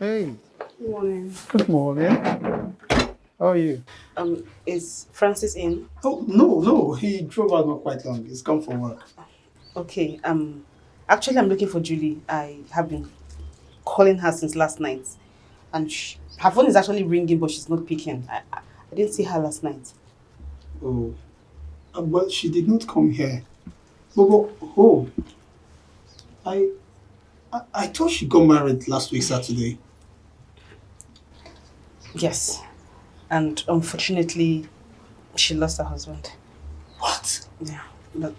Hey, Good morning. good morning. How are you? Is Francis in? Oh, no. He drove out not quite long. He's come for work. Okay. Actually, I'm looking for Julie. I have been calling her since last night, and her phone is actually ringing, but she's not picking. I didn't see her last night. Oh, well, she did not come here. Oh, I, I thought she got married last week, Saturday. Yes, and unfortunately, she lost her husband. What? Yeah, but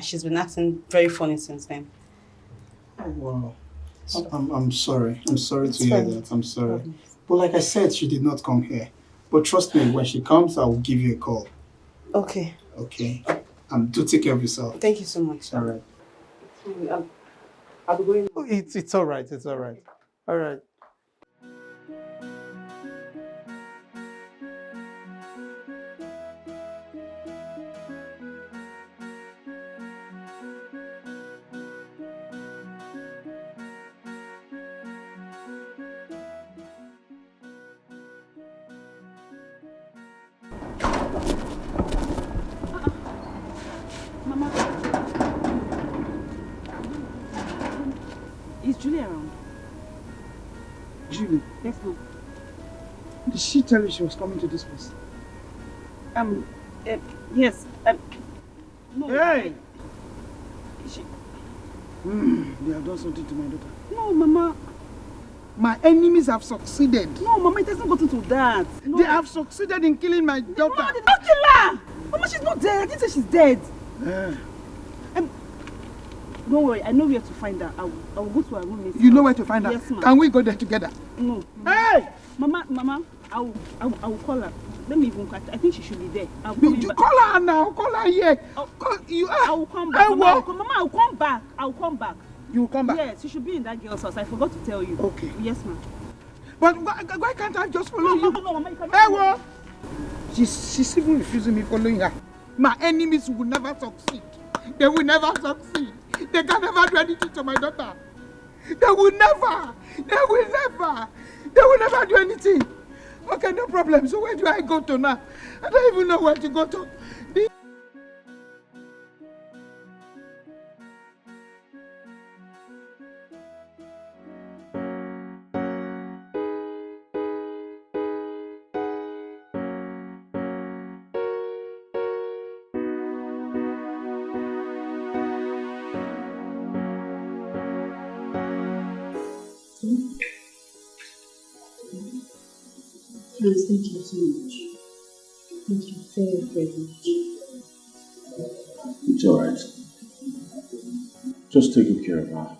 she's been acting very funny since then. Oh, wow. So, I'm sorry. I'm sorry it's to hear fine. that. I'm sorry. Problem. But like I said, she did not come here. But trust me, when she comes, I will give you a call. Okay. Okay? Do take care of yourself. Thank you so much. All right. I'll be going. Oh, it's all right. It's all right. All right. Mama, is Julie around? Julie, Yes, ma'am. did she tell you she was coming to this place? Um, yes. No. Hey! She, They have done something to my daughter. no, Mama. My enemies have succeeded. No, Mama, it hasn't gotten to that. No. They have succeeded in killing my daughter. Mama, they did not kill her. Mama, she's not dead. I didn't say she's dead. Eh, Don't worry, I know where to find her. I will go to her room. you know where to find her? Yes, ma'am. Can we go there together? No. Hey! Mama, I will call her. Let me even catch her. I think she should be there. I'll call You call her now. Call her here. I will come back. Hey, Mama, what? Mama, I'll come back. I'll come back. You will come back? Yes, she should be in that girl's house. I forgot to tell you. Okay. Yes, ma'am. But why can't I just follow No, you? Mama, you cannot. Hey, what? She's even refusing me following her. My enemies will never succeed. They will never succeed. They can never do anything to my daughter. They will never do anything. Okay, no problem. So where do I go to now? I don't even know where to go to. Friends, thank you so much. Thank you very, very much. It's alright. Just take good care of her.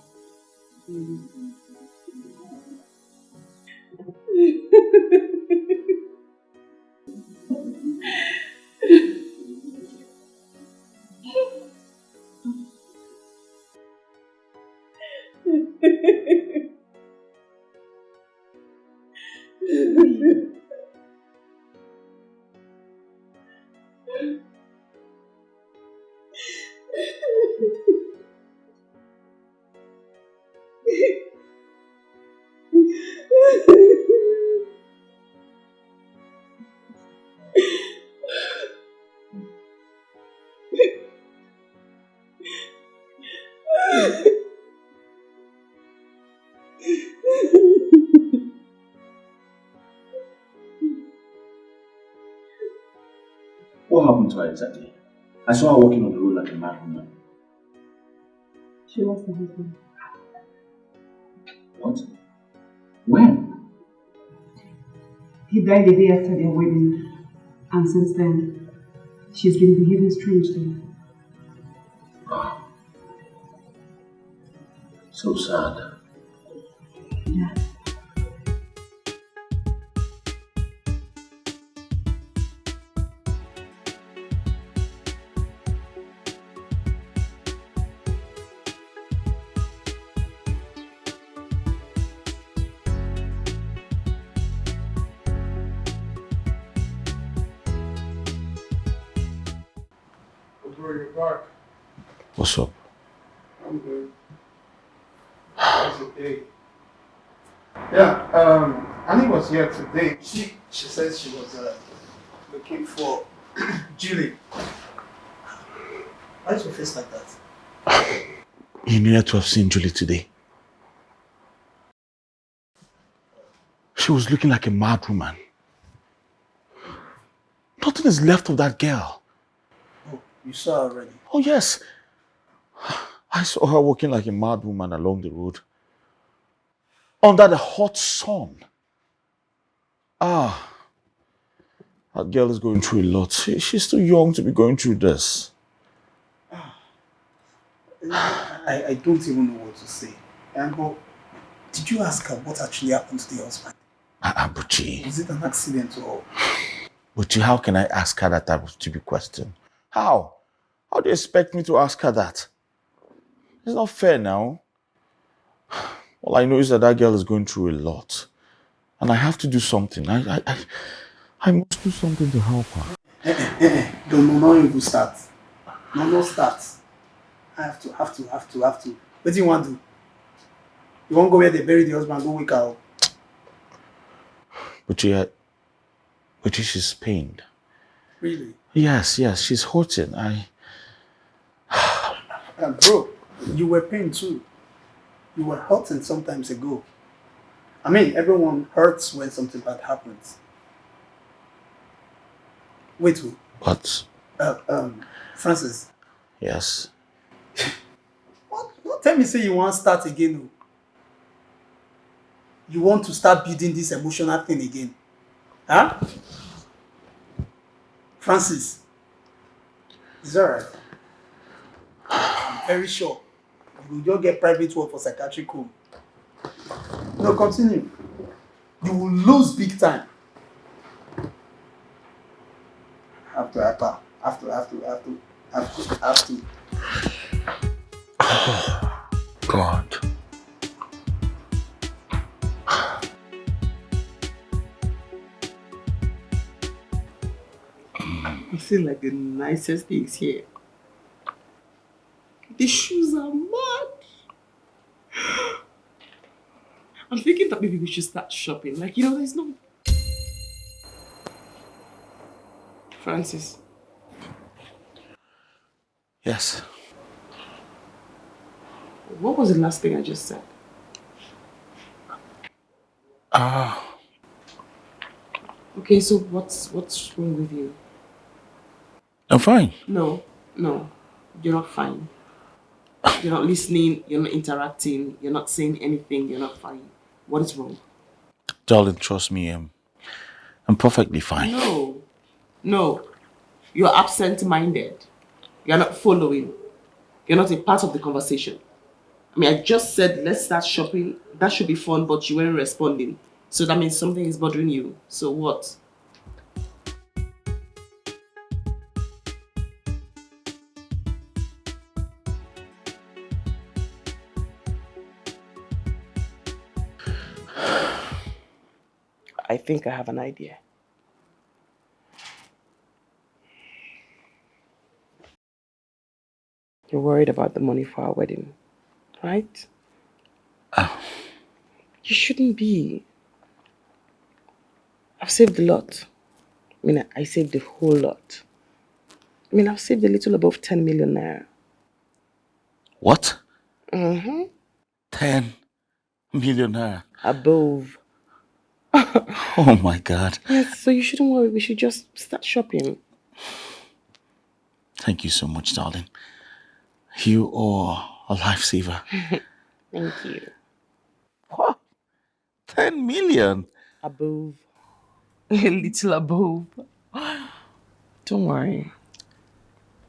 What happened to her exactly? I saw her walking on the road like a mad woman. She lost her husband. What? When? He died the day after their wedding. And since then, she's been behaving strangely. So sad. Yeah. What's up? I'm good. It's okay. Yeah, Annie was here today. She said she was looking for Julie. Why is your face like that? You needed to have seen Julie today. She was looking like a mad woman. Nothing is left of that girl. Oh, you saw her already. Oh yes. I saw her walking like a mad woman along the road. Under the hot sun. Ah, that girl is going through a lot. She's too young to be going through this. I don't even know what to say. But did you ask her what actually happened to the husband? Buchi. Was it an accident or? Buchi, how can I ask her that type of stupid question? How? How do you expect me to ask her that? It's not fair now. All I know is that that girl is going through a lot. And I have to do something. I must do something to help her. Don't know you will start. No start. I have to. What do you want to do? You won't go where they bury the husband, go wake out. Buchi, she's pained. Really? Yes, she's hurting. Bro, you were pained too. You were hurting sometimes ago. I mean, everyone hurts when something bad happens. Wait, who? What? Francis. Yes. What? Don't tell me say you want to start again. No. You want to start building this emotional thing again. Huh? Francis. Is that right? I'm very sure. You will just get private work for psychiatric home. No, continue. You will lose big time. Have to. God. I feel like the nicest thing is here. The shoes are mad. I'm thinking that maybe we should start shopping. Like, there's no... Francis. Yes. What was the last thing I just said? Okay, so what's wrong with you? I'm fine. No, you're not fine. You're not listening, you're not interacting, you're not saying anything, you're not fine. What is wrong? Darling, trust me, I'm perfectly fine. No. You're absent-minded. You're not following. You're not a part of the conversation. I mean, I just said, let's start shopping. That should be fun, but you weren't responding. So that means something is bothering you. So what? I think I have an idea. You're worried about the money for our wedding, right? You shouldn't be. I've saved a lot. I mean, I saved a whole lot. I mean, I've saved a little above 10 million naira. What? 10 million naira. Above. Oh my God. Yes, so you shouldn't worry. We should just start shopping. Thank you so much, darling. You are a lifesaver. Thank you. What? 10 million? Above. A little above. Don't worry.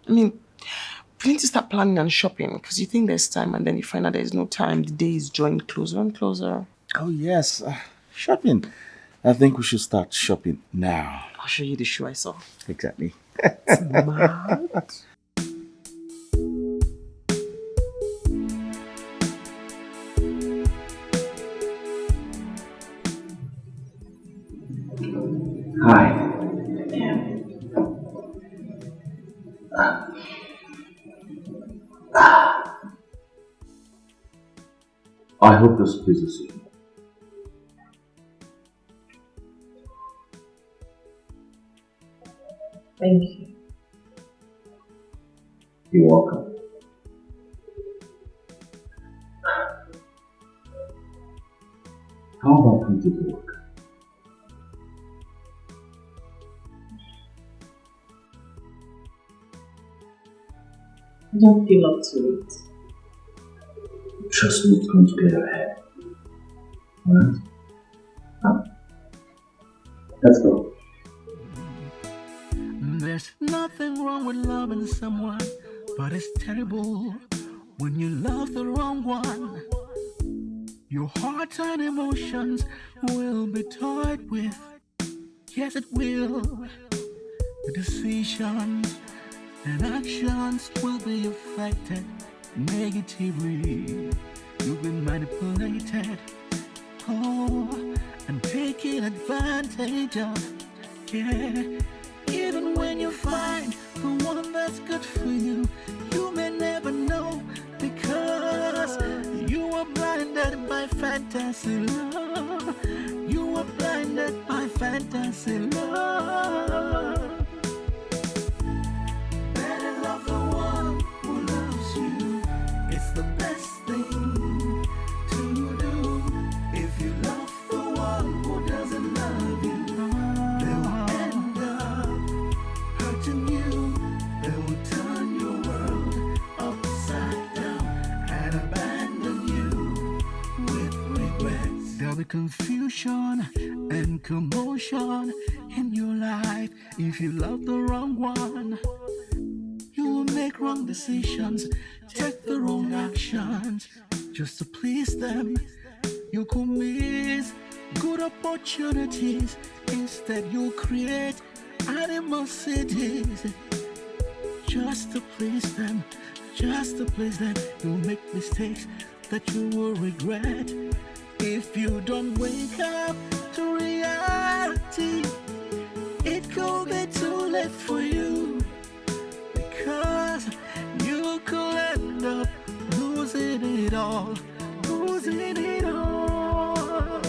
I mean, we need to start planning and shopping because you think there's time and then you find out there's no time. The day is drawing closer and closer. Oh, yes. Shopping. I think we should start shopping now. I'll show you the shoe I saw. Exactly. It's mad. Hi. I hope this pleases you. Thank you. You're welcome. How about we take a walk? I don't feel up to it. Trust me, it's going to get ahead. Alright? Let's go. There's nothing wrong with loving someone, but it's terrible when you love the wrong one. Your heart and emotions will be toyed with. Yes, it will. The decisions and actions will be affected negatively. You've been manipulated, and taken advantage of. Yeah. Even when you find the one that's good for you, you may never know because you are blinded by fantasy love. You are blinded by fantasy love. Better love the one who loves you. It's the best thing to do. If you love the one who doesn't love you, they will end up hurting you. They will turn your world upside down and abandon you with regrets. There'll be confusion and commotion in your life if you love the wrong one. You will make wrong decisions, take the wrong actions just to please them. You could miss good opportunities. Instead, you'll create animosities just to please them. Just to please them, you'll make mistakes that you will regret. If you don't wake up to reality, it could be too late for you, because you could end up losing it all, losing it all.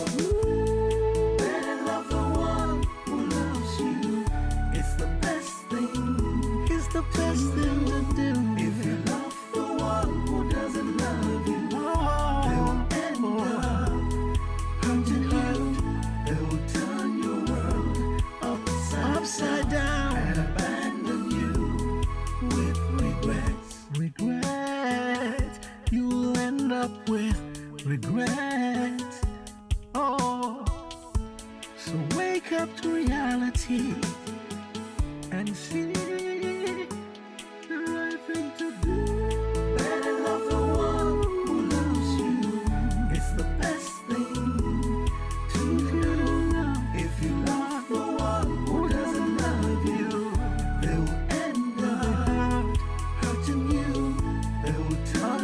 Better love the one who loves you. It's the best thing. It's the best thing to do. If you love the one who doesn't love you, they will end up hurting you. They will turn your world upside down and abandon you with regrets. Regrets. You'll end up with regrets. Oh, so wake up to reality and see the right thing to do. Better love the one who loves you. It's the best thing to do. If you love the one who doesn't love you, they will end up hurting you. They will turn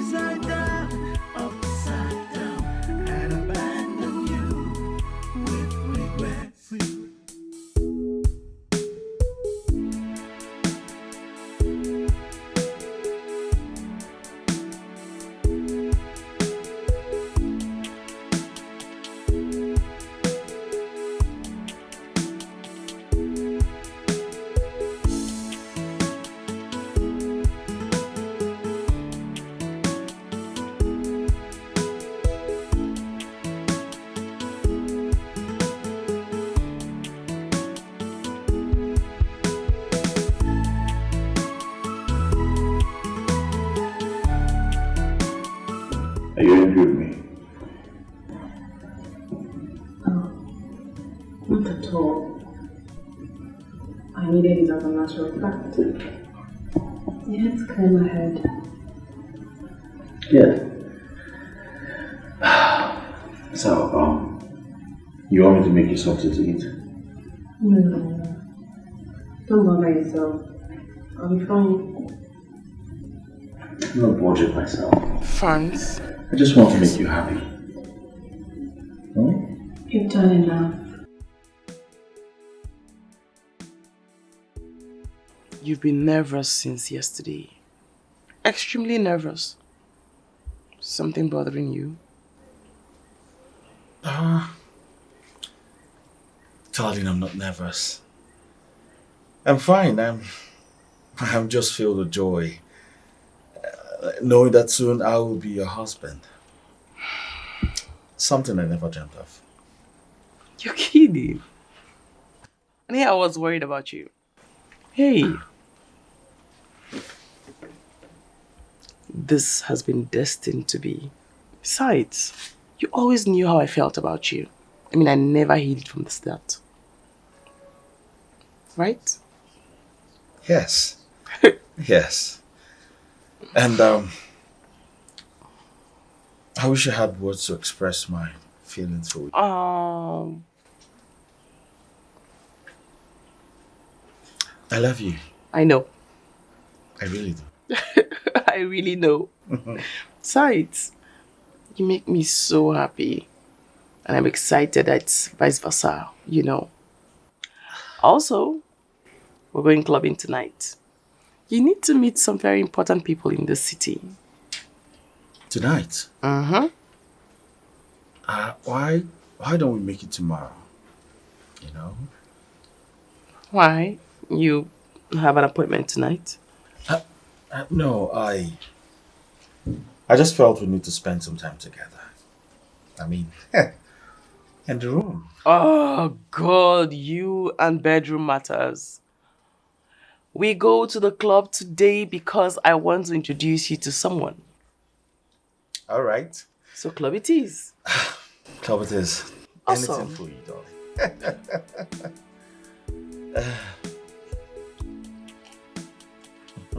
upside down and abandon you with regrets. Are you angry with me? Oh, not at all. I needed it as a matter of fact. You had to clear my head. Yeah. So, you want me to make you something to eat? No. Don't bother yourself. I'll be fine. I'm not bothering myself. Franz, I just want to make you happy. Hmm? You've done enough. you've been nervous since yesterday. Extremely nervous. Something bothering you? Darling, I'm not nervous. I'm fine. I'm just filled with joy, knowing that soon I will be your husband. Something I never dreamt of. You're kidding. And yeah, I was worried about you. Hey, this has been destined to be. Besides, you always knew how I felt about you. I mean, I never hid from the start. Right? Yes, yes. And I wish I had words to express my feelings for you. I love you. I know. I really do. I really know. Besides, you make me so happy. And I'm excited that it's vice versa, you know. Also, we're going clubbing tonight. You need to meet some very important people in the city. Tonight? Uh-huh. Why don't we make it tomorrow? You know? Why? You have an appointment tonight? No, I just felt we need to spend some time together. I mean, in the room. Oh, God, you and bedroom matters. We go to the club today because I want to introduce you to someone. All right. So club it is. Club it is. Awesome. Anything for you, darling.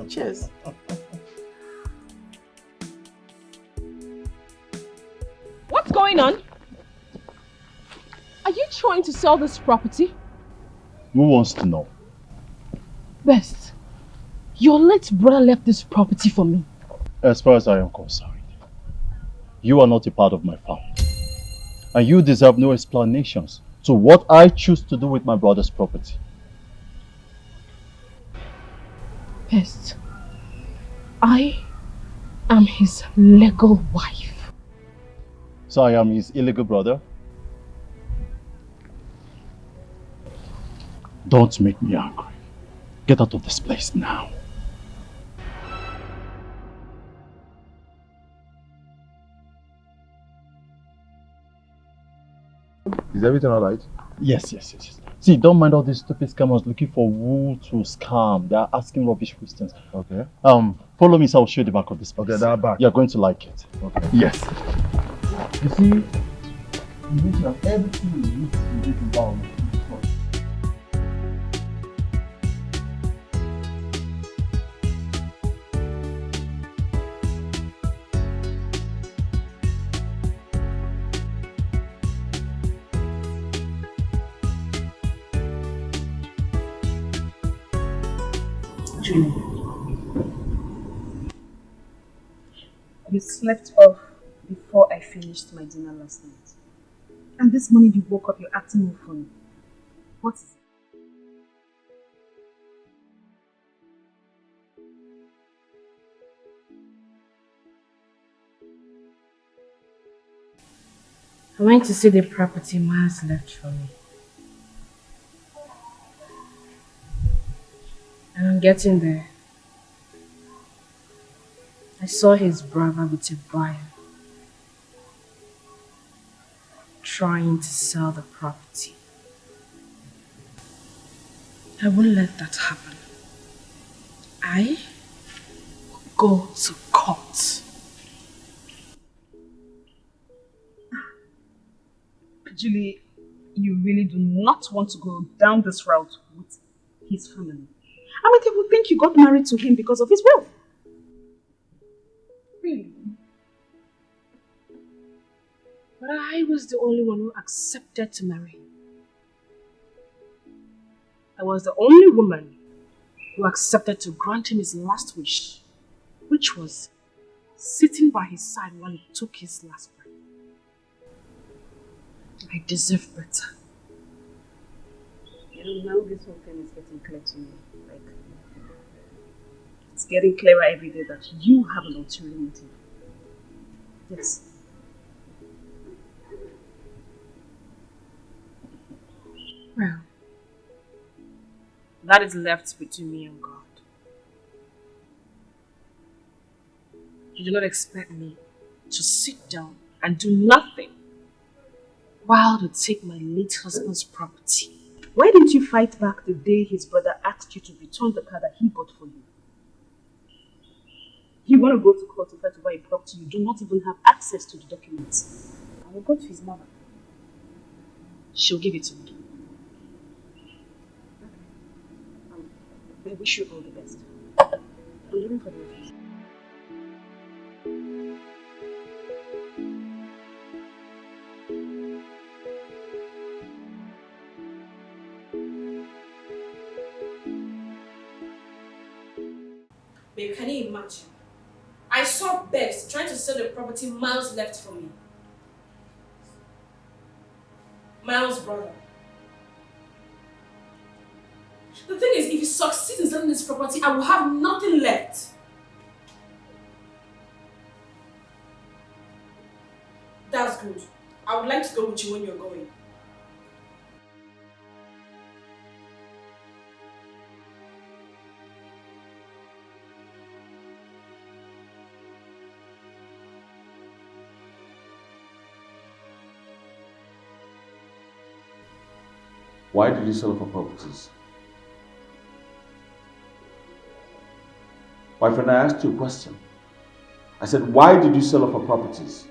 Cheers. What's going on? Are you trying to sell this property? Who wants to know? Best, your late brother left this property for me. As far as I am concerned, you are not a part of my family. And you deserve no explanations to what I choose to do with my brother's property. Best, I am his legal wife. So I am his illegal brother? Don't make me angry. Get out of this place now. Is everything alright? Yes. See, don't mind all these stupid scammers looking for who to scam. They are asking rubbish questions. Okay. Follow me so I'll show you the back of this place. Okay, that back. You're going to like it. Okay. Yes. You see, you need to have everything you need to do in environment. Julie, you slept off before I finished my dinner last night. And this morning you woke up, you're acting more funny. What is it? I went to see the property Miles left for me. And on getting there, I saw his brother with a buyer trying to sell the property. I won't let that happen. I will go to court. Julie, you really do not want to go down this route with his family. I mean, they would think you got married to him because of his wealth. Really? But I was the only one who accepted to marry him. I was the only woman who accepted to grant him his last wish, which was sitting by his side while he took his last breath. I deserve better. You know, now this whole thing is getting clear to me. Like, it's getting clearer every day that you have an ulterior motive. Yes. Well, That is left between me and God. You do not expect me to sit down and do nothing while they take my late husband's property. Why didn't you fight back the day his brother asked you to return the car that he bought for you? You want to go to court to fight over a property you do not even have access to the documents. I will go to his mother. She'll give it to me. I wish you all the best. I'm leaving for the office. Babe, can you imagine? I saw Bex trying to sell the property Miles left for me. Miles' brother. The thing is, if he succeeds in selling this property, I will have nothing left. That's good. I would like to go with you when you're going. Why did you sell off our properties? My friend, I asked you a question. I said, why did you sell off our properties?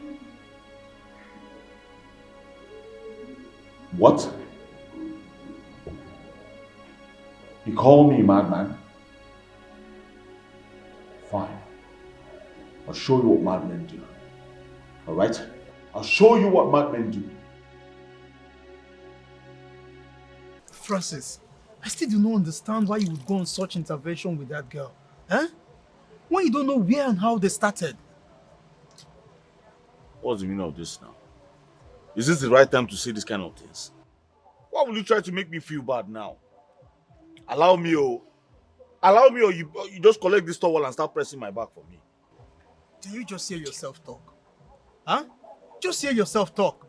What? You call me a madman? Fine. I'll show you what madmen do. Alright? I'll show you what madmen do. Francis, I still do not understand why you would go on such intervention with that girl. Huh? When you don't know where and how they started. What's the meaning of this now? Is this the right time to say this kind of things? Why will you try to make me feel bad now? Allow me, or you just collect this towel and start pressing my back for me. Can you just hear yourself talk? Huh? Just hear yourself talk.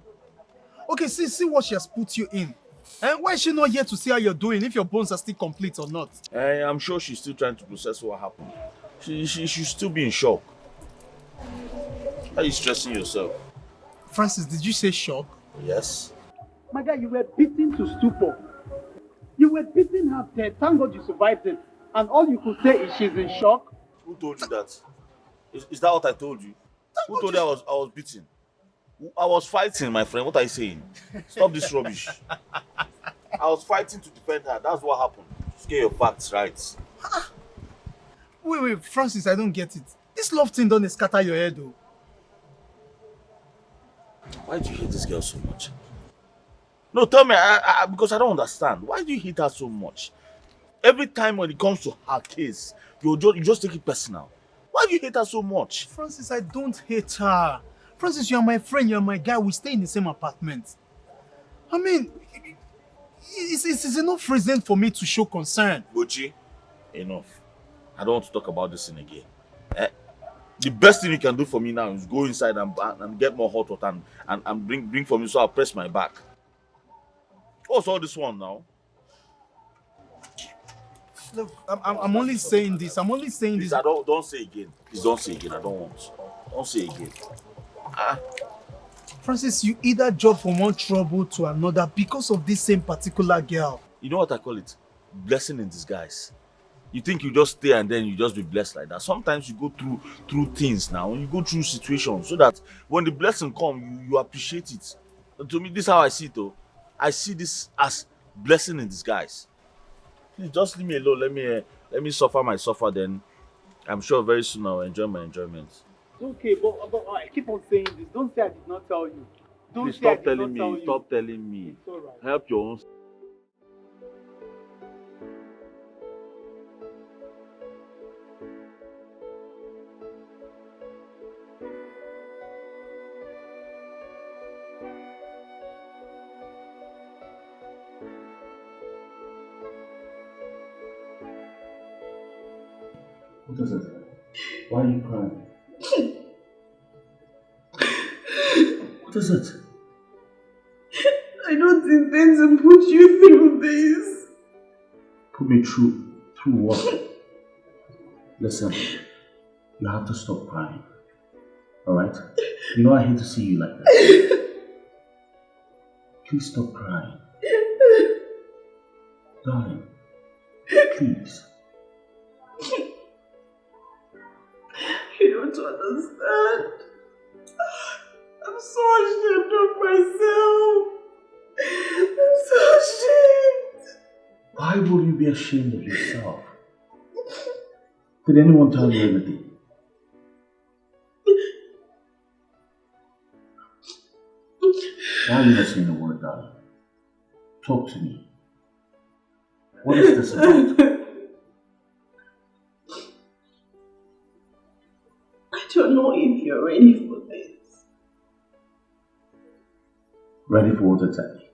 Okay, see what she has put you in. And why is she not here to see how you're doing, if your bones are still complete or not? I'm sure she's still trying to process what happened. She should still be in shock. Why are you stressing yourself? Francis, did you say shock? Yes. My guy, you were beaten to stupor. You were beating her dead. Thank God you survived it. And all you could say is she's in shock. Who told you that? Is that what I told you? Who told you I was beaten? I was fighting, my friend. What are you saying? Stop this rubbish. I was fighting to defend her. That's what happened. Just get your facts right. Wait, Francis, I don't get it. This love thing don't scatter your head, though. Why do you hate this girl so much? No, tell me, because I don't understand. Why do you hate her so much? Every time when it comes to her case, you just take it personal. Why do you hate her so much? Francis, I don't hate her. Francis, you are my friend, you are my guy. We stay in the same apartment. I mean, it's enough reason for me to show concern. Bochi, enough. I don't want to talk about this thing again. The best thing you can do for me now is go inside and get more hot water and bring for me so I'll press my back. What's all this one now? Look, I'm only saying this. I'm only saying Please, this. Don't say again. Please don't say again. I don't want. Don't say again. Francis, you either jump from one trouble to another because of this same particular girl. You know what I call it? Blessing in disguise. You think you just stay and then you just be blessed like that. Sometimes you go through things now. You go through situations so that when the blessing comes, you appreciate it. And to me, this is how I see it, though. I see this as blessing in disguise. Please just leave me alone. Let me suffer my suffer. Then I'm sure very soon I'll enjoy my enjoyment. Okay, but I keep on saying this. Don't say I did not tell you. Don't Please say I stop did telling not tell me. you. Stop telling me. It's all right. Help your own. What is it? Why are you crying? What is it? I don't intend to put you through this. Put me through what? Listen, you have to stop crying. Alright? You know I hate to see you like that. Please stop crying. Darling, please. You don't understand. I'm so ashamed of myself. I'm so ashamed. Why would you be ashamed of yourself? Did anyone tell you anything? Why are you not saying a word, darling? Talk to me. What is this about? I don't know if you're ready for this. Ready for what exactly?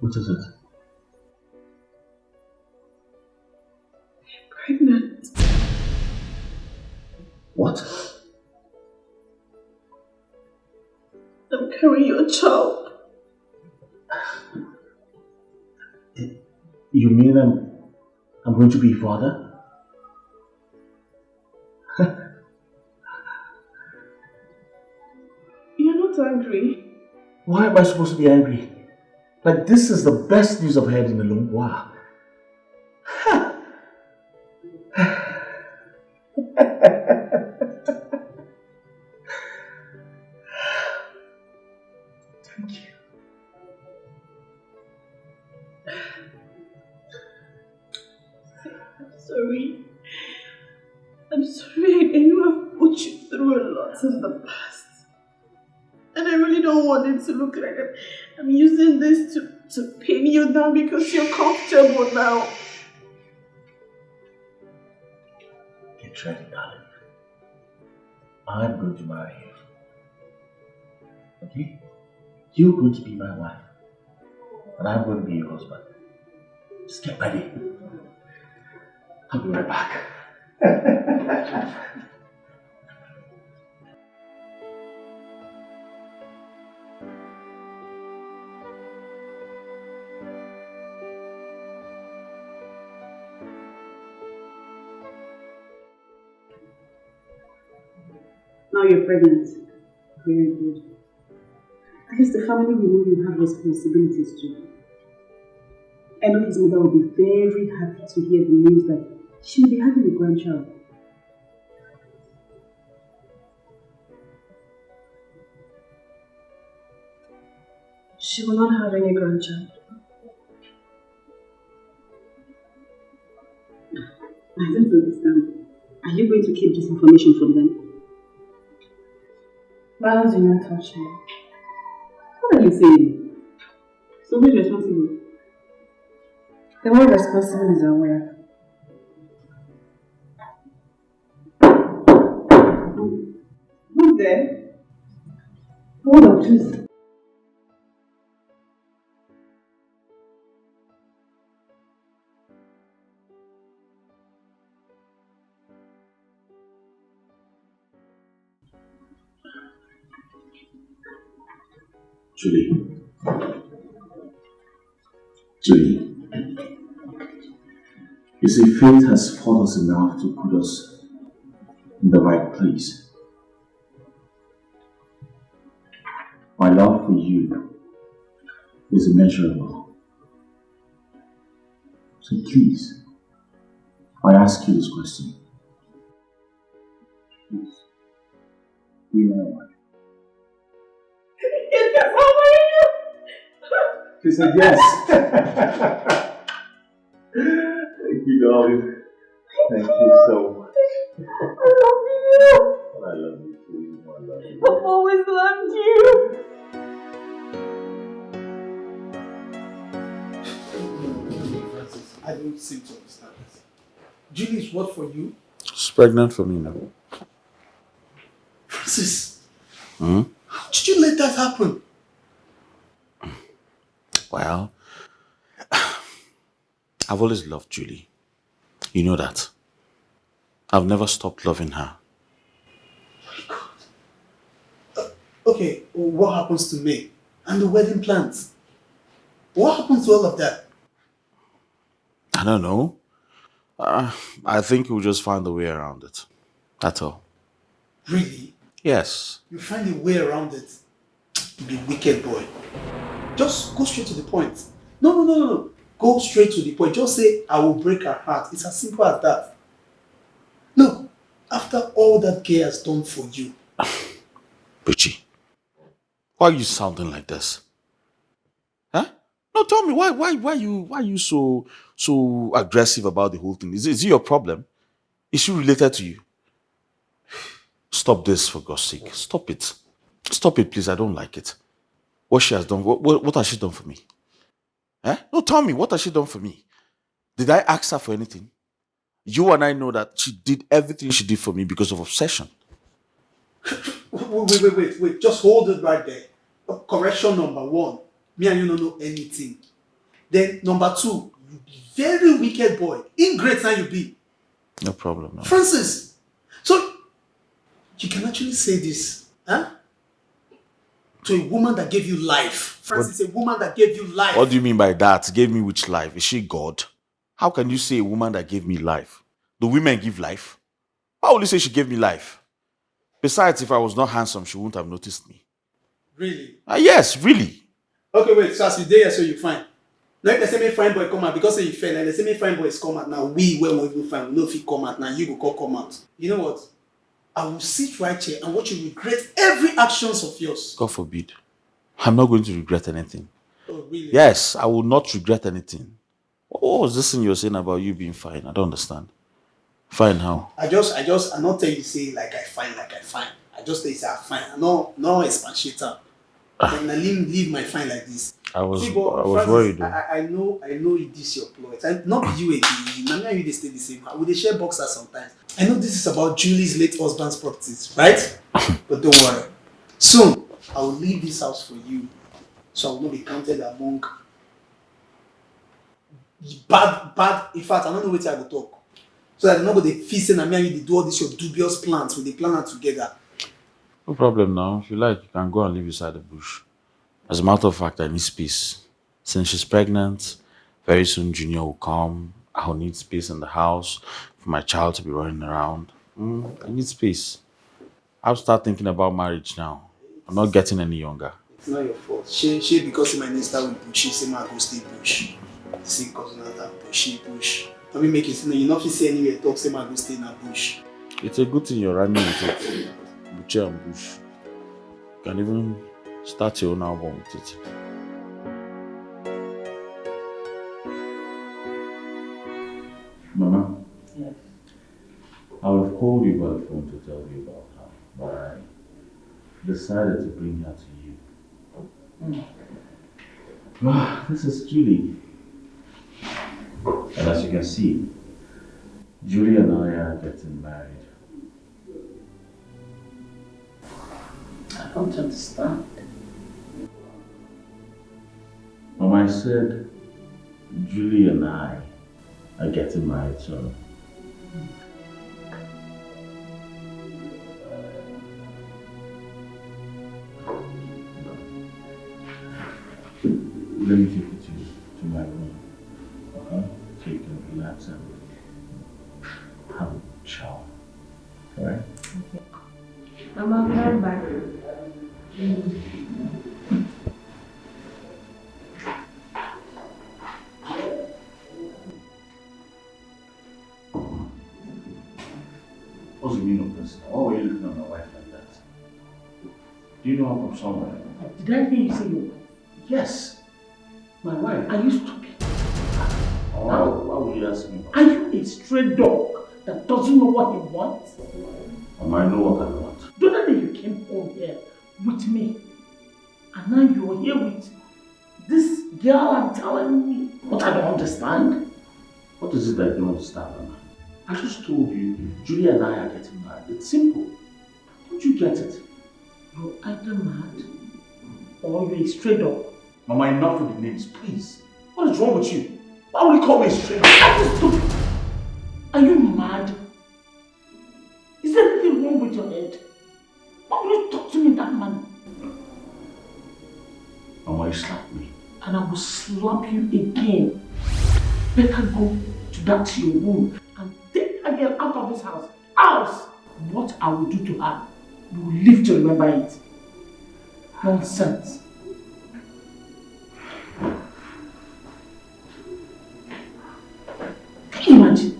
What is it? Pregnant. What? I'm carrying your child. You mean I'm going to be a father? You're not angry. Why am I supposed to be angry? Like, this is the best news I've heard in a long while. Thank you. Sorry. I'm sorry. I know I've put you through a lot in the past. And I really don't want it to look like I'm using this to pin you down because you're comfortable now. Get ready, darling. I'm going to marry you. Okay? You're going to be my wife. And I'm going to be your husband. Just get ready. I'll be right back. Now you're pregnant. Very good. I guess the family will know you have responsibilities too. I know his mother will be very happy to hear the news that she will be having a grandchild. She will not have any grandchild. I don't understand. Are you going to keep this information from them? Miles, do not touch me. What are you saying? So who's responsible? The one responsible is aware. Who's there? Hold on, please. Julie. Julie. You see, fate has fought us enough to put us in the right place. My love for you is immeasurable. So please, I ask you this question. Please, be my wife. She said yes. Thank you, darling. Thank you so much. I love you. I love you too. I love you. I've always loved you. I don't seem to understand this. Julie is what for you? She's pregnant for me now. Francis, Hmm? how did you let that happen? Well, I've always loved Julie. You know that. I've never stopped loving her. My God. Okay, what happens to May and the wedding plans? What happens to all of that? I don't know. I think we'll just find a way around it. That's all. Really? Yes. You find a way around it. You be wicked boy. Just go straight to the point. No. Go straight to the point. Just say, I will break her heart. It's as simple as that. Look, after all that girl has done for you. Richie, why are you sounding like this? Huh? No, tell me why you so aggressive about the whole thing? Is it your problem? Is she related to you? Stop this for God's sake. Stop it. Stop it, please. I don't like it. What she has done, what has she done for me? Eh? No, tell me, what has she done for me? Did I ask her for anything? You and I know that she did everything she did for me because of obsession. Wait. Just hold it right there. Correction number 1. Me and you don't know anything. Then number 2, you be very wicked boy. Ingrate now you be. No problem. No. Francis, so you can actually say this, huh? To a woman that gave you life. Francis, a woman that gave you life. What do you mean by that? Gave me which life? Is she God? How can you say a woman that gave me life? Do women give life? Why would you say she gave me life? Besides, if I was not handsome, she wouldn't have noticed me. Really? Yes, really. Okay, wait, so as you there, so you fine. Like they say me fine boy come out because say you fail. Like they say me fine boys come out now. We where we even find we know if he come out now, you go come out. You know what? I will sit right here and watch you regret every actions of yours. God forbid. I'm not going to regret anything. Oh, really? Yes, I will not regret anything. What was this thing you were saying about you being fine? I don't understand. Fine how? I not tell you say like I fine. I just tell you say I fine. I no expatiator. Then I leave my fine like this. I was Francis, worried. I know it is your ploy. Not be you again. Now you they stay the same. We they share boxers sometimes. I know this is about Julie's late husband's properties, right? But don't worry. Soon I will leave this house for you, so I will not be counted among bad. In fact, I don't know what I will talk. So that nobody feasting and me and you they do all these your dubious plans with the planner together. No problem now. If you like, you can go and live beside the bush. As a matter of fact, I need space. Since she's pregnant, very soon Junior will come. I'll need space in the house for my child to be running around. I need space. I'll start thinking about marriage now. I'm not getting any younger. It's not your fault. She because my name start with bush, she say my go stay bush. See cousin that bush. I mean make it you not see anywhere talk say my go stay in a bush. It's a good thing you're running with it. Bush and bush. You can even start your own album with it. Mama? Yes. I would have called you by the phone to tell you about her, but I decided to bring her to you. This is Julie. And as you can see, Julie and I are getting married. I don't understand. Mama, I said Julie and I are getting married, so let me take you to my room, okay? So you can relax and have a shower, alright? Okay. Mama, I'll be right back. What's the meaning of this? Why were you looking at my wife like that? Do you know her from somewhere? Did I hear you say your wife? Yes. My wife? Are you stupid? Why would you ask me? Are you a stray dog that doesn't know what he wants? I know what I want. The other day you came home here with me, and now you're here with this girl and telling me what I don't understand. What is it that you don't understand, Mama? I just told you, Julie and I are getting married. It's simple. Don't you get it? You're either mad or you're a stray dog. Mama, enough with the names, please. What is wrong with you? Why would you call me a stray dog? Are you stupid? Are you mad? Is there anything wrong with your head? Why would you talk to me in that manner? Mama, you slapped me. And I will slap you again. Better go to that your womb and take that girl out of this house, else what I will do to her, you will live to remember it. Nonsense. Can you imagine?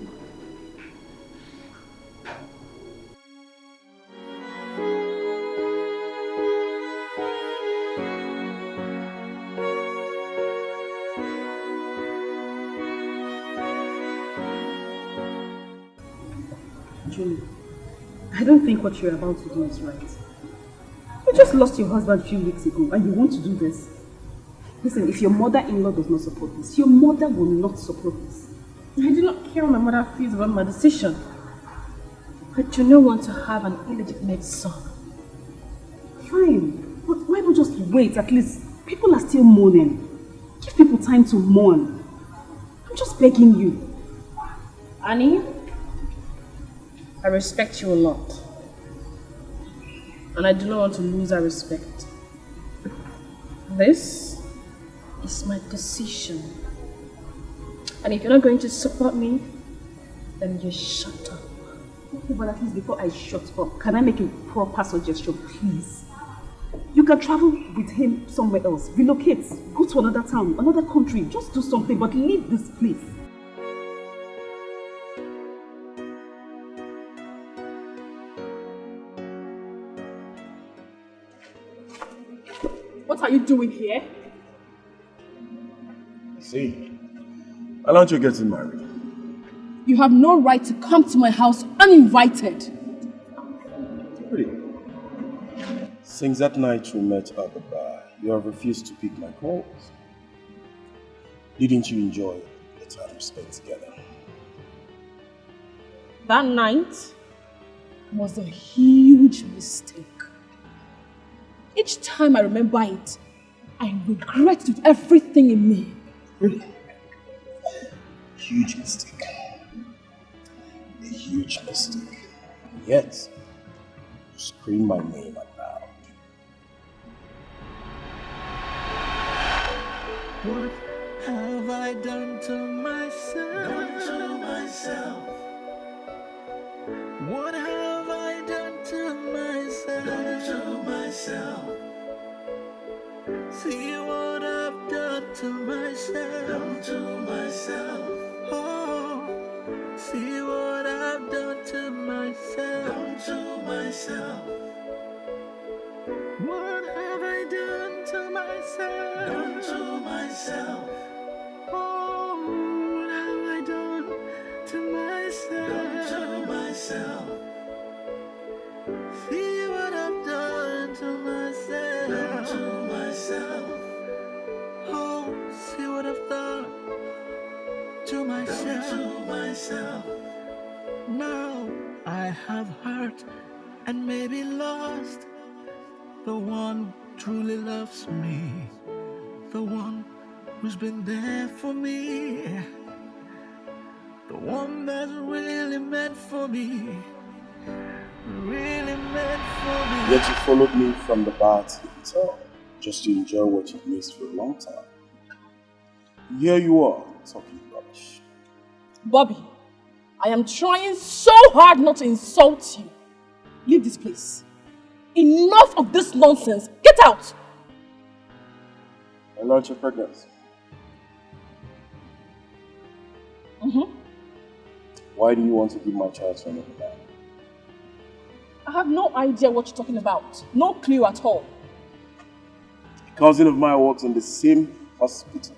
Julie, I don't think what you're about to do is right. You just lost your husband a few weeks ago and you want to do this. Listen, if your mother-in-law does not support this, your mother will not support this. I do not care what my mother feels about my decision. I do not want to have an illegitimate son. Fine, but why not just wait? At least people are still mourning. Give people time to mourn. I'm just begging you. Annie, I respect you a lot. And I do not want to lose that respect. This is my decision. And if you're not going to support me, then you shut up. Okay, but at least before I shut up, can I make a proper suggestion, please? You can travel with him somewhere else. Relocate. Go to another town, another country. Just do something, but leave this place. What are you doing here? See, why don't you get married? You have no right to come to my house uninvited. Pretty. Since that night we met at the bar, you have refused to pick my calls. Didn't you enjoy the time we spent together? That night was a huge mistake. Each time I remember it, I regret it with everything in me. Really? Huge mistake. A huge mistake. Yet, you scream my name out loud. What have I done to myself? What have I done to myself? See what I've done to myself. Oh, see what I've done to myself. What have I done to myself? Oh, what have I done to myself? See what I've done to myself. Oh, see what I've done to myself. Now I have hurt and maybe lost the one who truly loves me, the one who's been there for me, the one that's really meant for me. Really meant for me. Yet you followed me from the bar to the hotel, just to enjoy what you've missed for a long time. Here you are, talking rubbish. Bobby, I am trying so hard not to insult you. Leave this place. Enough of this nonsense. Get out! I learned your pregnancy. Why do you want to give my child to another man? I have no idea what you're talking about. No clue at all. A cousin of mine works in the same hospital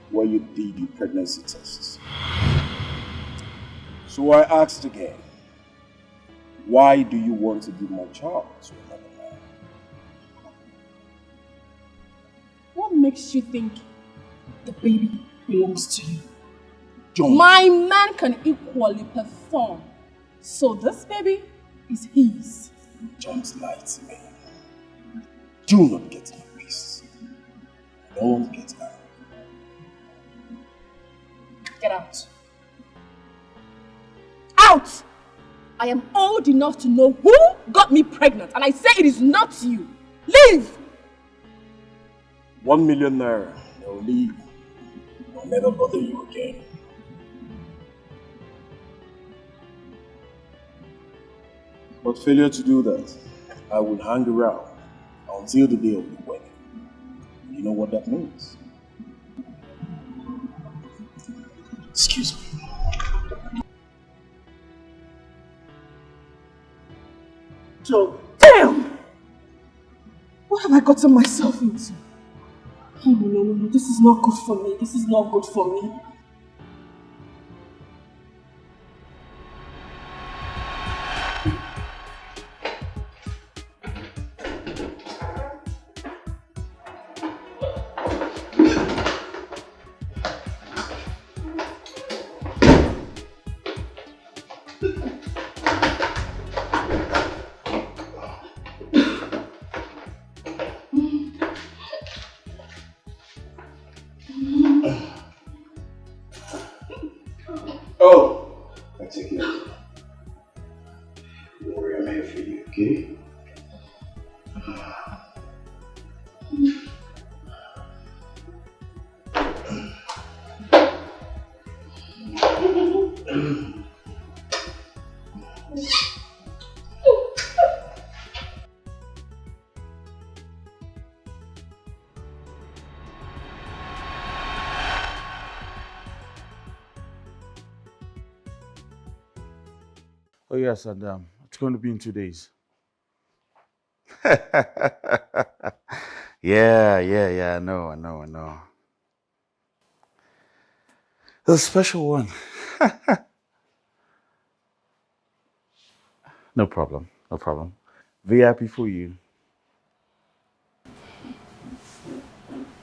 where you did your pregnancy tests. So I asked again, why do you want to give my child to another man? What makes you think the baby belongs to you? John. My man can equally perform. So this baby is his. John's lied to me. Do not get me pissed. I don't want to get married. Get out. Out! I am old enough to know who got me pregnant, and I say it is not you. Leave! 1 million naira. They'll leave. I'll never bother you again. But failure to do that, I will hang around until the day of the wedding. You know what that means? Excuse me. So, damn! What have I gotten myself into? Oh, no, this is not good for me. This is not good for me. Oh! I take it. Don't worry, I'm here for you, okay? Oh yes, and it's going to be in 2 days. Yeah. I know. It's a special one. No problem. VIP for you.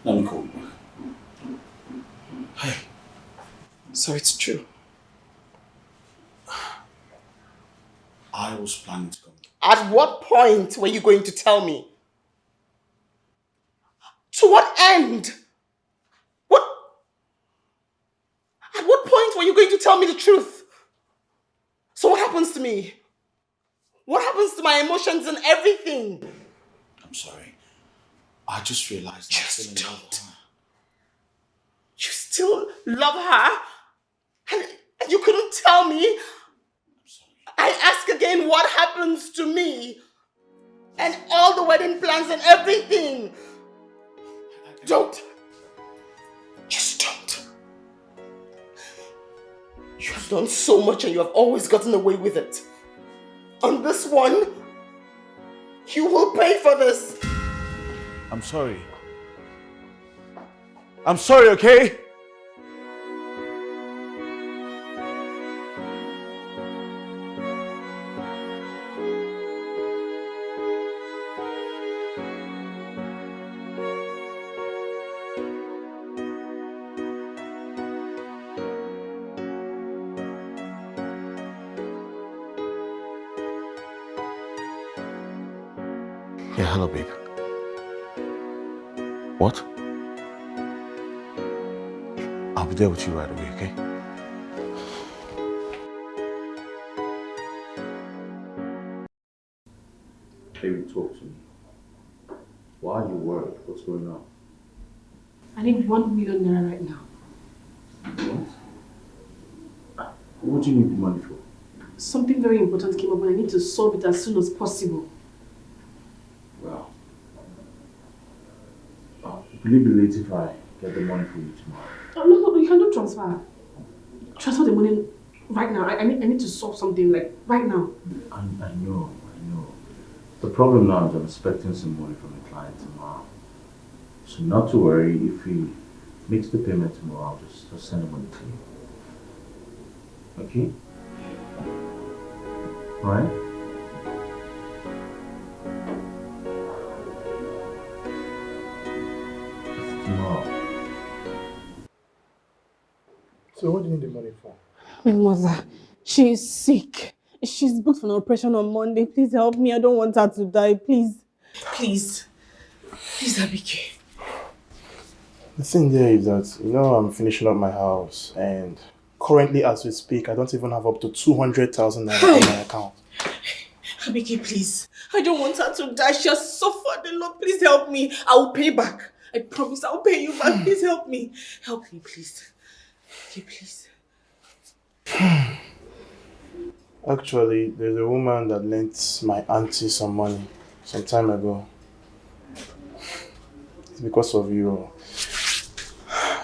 Let me call you back. Hey, so it's true. I was planning to come. At what point were you going to tell me? To what end? At what point were you going to tell me the truth? So what happens to me? What happens to my emotions and everything? I'm sorry. I just realized I still in love with her. You still love her? And you couldn't tell me? I'm sorry. I ask again, what happens to me? And all the wedding plans and everything? Don't. Just don't. You have done so much and you have always gotten away with it. On this one, you will pay for this. I'm sorry, okay? Yeah, hello, babe. What? I'll be there with you right away, okay? Baby, talk to me. Why are you worried? What's going on? I need 1 million naira right now. What? What do you need the money for? Something very important came up and I need to solve it as soon as possible. Well, will it be late if I get the money for you tomorrow? No, you can do transfer. Transfer the money right now. I need to solve something like right now. I know. The problem now is I'm expecting some money from the client tomorrow. So not to worry, if he makes the payment tomorrow, I'll just send the money to you. Okay? Alright? Tomorrow. So what do you need the money for? My mother, she is sick. She's booked for an operation on Monday. Please help me. I don't want her to die. Please. Please, Abike. The thing there is that, I'm finishing up my house and currently as we speak, I don't even have up to 200,000 naira in my account. Abike, please. I don't want her to die. She has suffered a lot. Please help me. I will pay back. I promise I'll pay you back. Please help me. Help me, please. Okay, please. Actually, there's a woman that lent my auntie some money some time ago. It's because of you.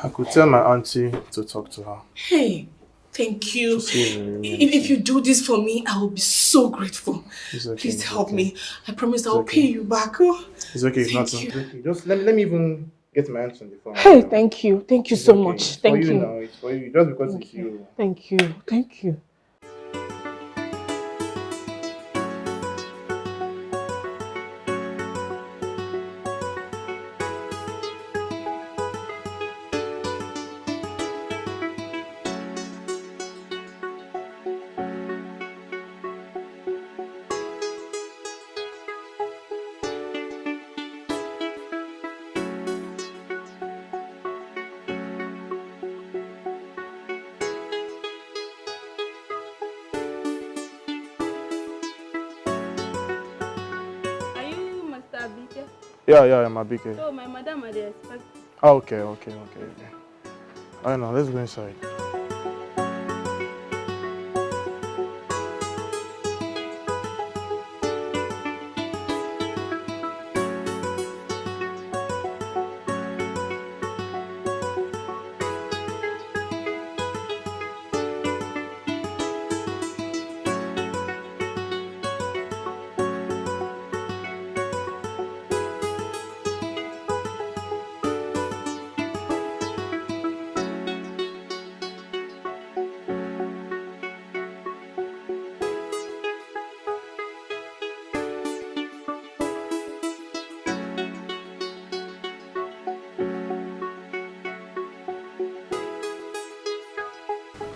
I could tell my auntie to talk to her. Hey, thank you. To see the If you do this for me, I will be so grateful. It's okay. Please It's help okay. me. I promise I'll okay. pay you back. Oh. It's okay. It's not Thank you. it's okay. Just let me even get my hands on the phone. Hey, thank you. Thank you It's so okay. much. It's Thank for you you. now. It's for you. Just because it's you. Thank you. Thank you. Are you Mr. Abike? Yeah, I'm a big kid. So my madam are there expect. Oh, okay. I know. Let's go inside.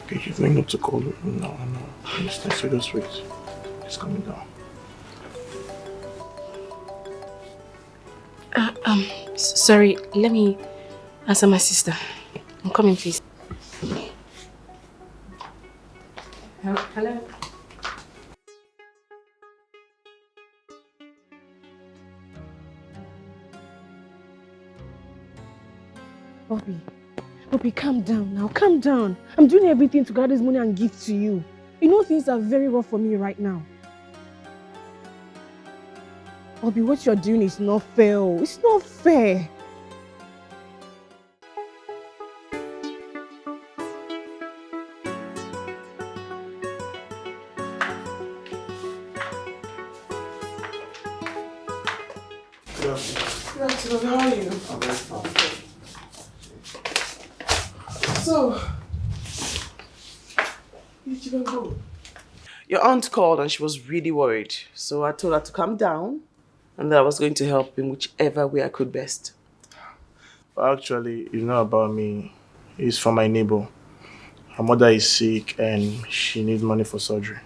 Okay, you think not to call her? No. Let's just wait. It's coming down. Sorry, let me answer my sister. I'm coming, please. Hello. Bobby, calm down now. Calm down. I'm doing everything to gather this money and give to you. You know things are very rough for me right now. Bobby, what you're doing is not fair. It's not fair. Good afternoon, how are you? I'm very fine. So, where did you go? Your aunt called and she was really worried. So I told her to calm down and that I was going to help in whichever way I could best. Actually, it's not about me. It's for my neighbor. Her mother is sick and she needs money for surgery.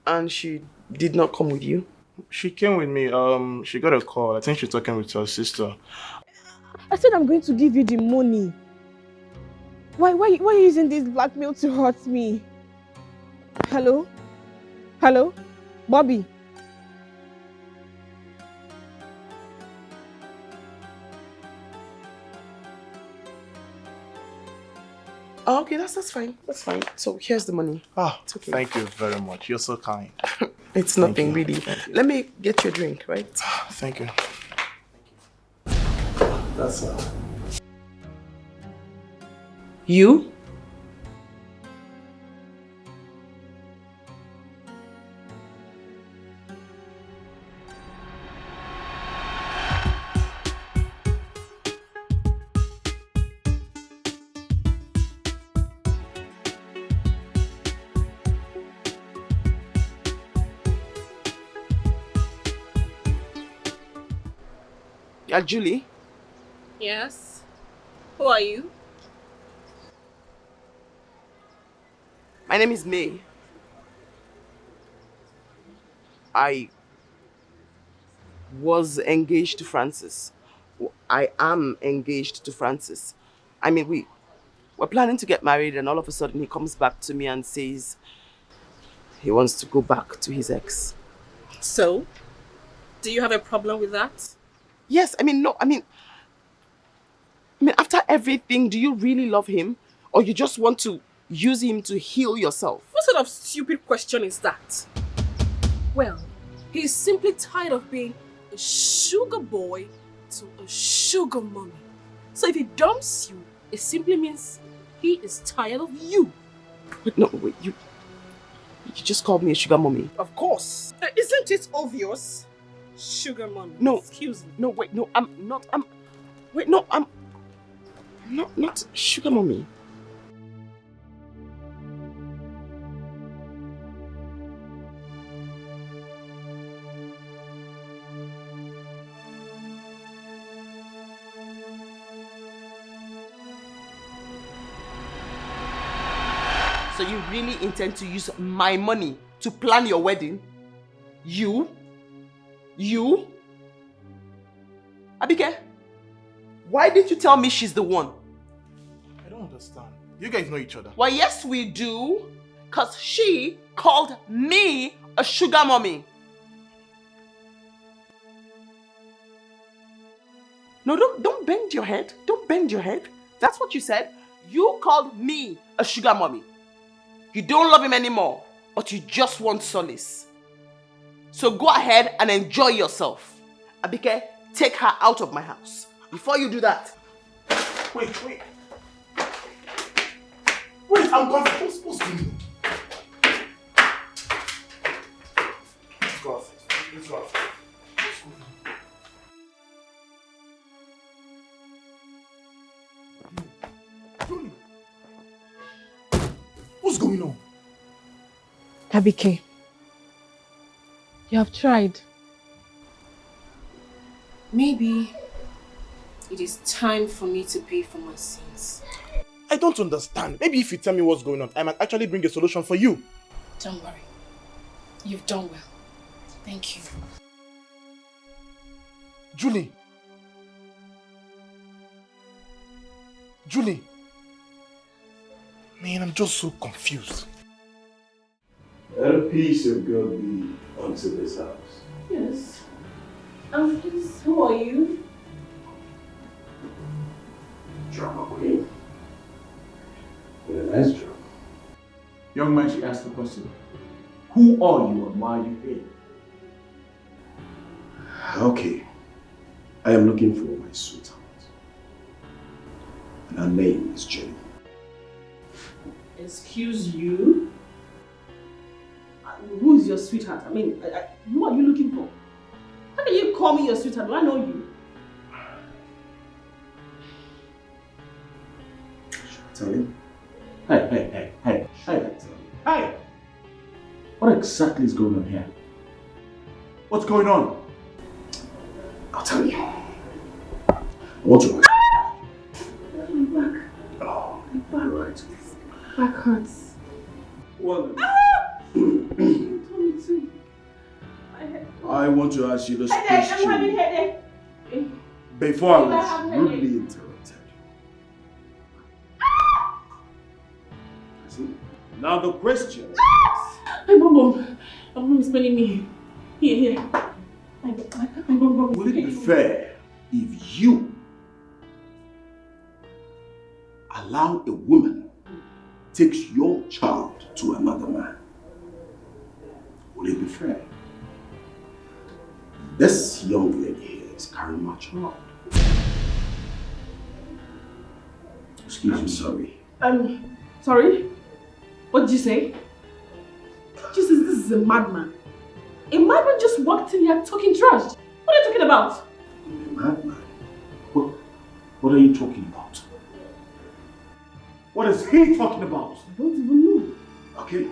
And she did not come with you? She came with me. She got a call. I think she's talking with her sister. I said I'm going to give you the money. Why are you using this blackmail to hurt me? Hello? Bobby? Oh, okay, that's fine. That's fine. So here's the money. It's okay. Thank you very much. You're so kind. It's nothing really. Let me get you a drink, right? Thank you. That's all. You? Yeah, Julie? Yes. Who are you? My name is May. I was engaged to Francis. I am engaged to Francis. I mean, we're planning to get married and all of a sudden he comes back to me and says he wants to go back to his ex. So, do you have a problem with that? Yes, no, after everything, do you really love him? Or you just want to use him to heal yourself? What sort of stupid question is that? Well, he's simply tired of being a sugar boy to a sugar mommy. So if he dumps you, it simply means he is tired of you. Wait, you just called me a sugar mommy. Of course. Isn't it obvious? Sugar mommy. No. Excuse me. No, wait, no, I'm not sugar mommy. So you really intend to use my money to plan your wedding? You? Abike, why didn't you tell me she's the one? I don't understand. You guys know each other. Well, yes we do. Because she called me a sugar mommy. No, don't bend your head. Don't bend your head. That's what you said. You called me a sugar mommy. You don't love him anymore, but you just want solace. So go ahead and enjoy yourself. Abike, take her out of my house. Before you do that. Wait, I'm confused. What's going on? Let's go outside. Julie. What's going on? Abike, you have tried. Maybe it is time for me to pay for my sins. I don't understand. Maybe if you tell me what's going on, I might actually bring a solution for you. Don't worry. You've done well. Thank you. Julie. Man, I'm just so confused. Let a peace of God be unto this house. Yes. Please, who are you? Drama queen. With a nice drama. Young man, she asked the question. Who are you and why are you here? Okay. I am looking for my sweetheart. And her name is Jenny. Excuse you? Who is your sweetheart? I mean, who are you looking for? How can you call me your sweetheart? Do I know you? Tell him. Hey. Hey! What exactly is going on here? What's going on? I'll tell you. I want to ask. My back. Oh, My back. you're right. Back hurts. Well, You told me to. My head. I want to ask you this Headache. I'm having question headache. before I I'm was having rudely headache. interrupted. See? Now the question. My mom is smelling me. Here. My mom is Would it be fair if you allow a woman takes your child to another man? Would it be fair? This young lady here is carrying my child. Excuse me, sorry. Sorry? What did you say? Jesus, this is a madman. A madman just walked in here talking trash. What are you talking about? A madman? What are you talking about? What is he talking about? I don't even know. Okay.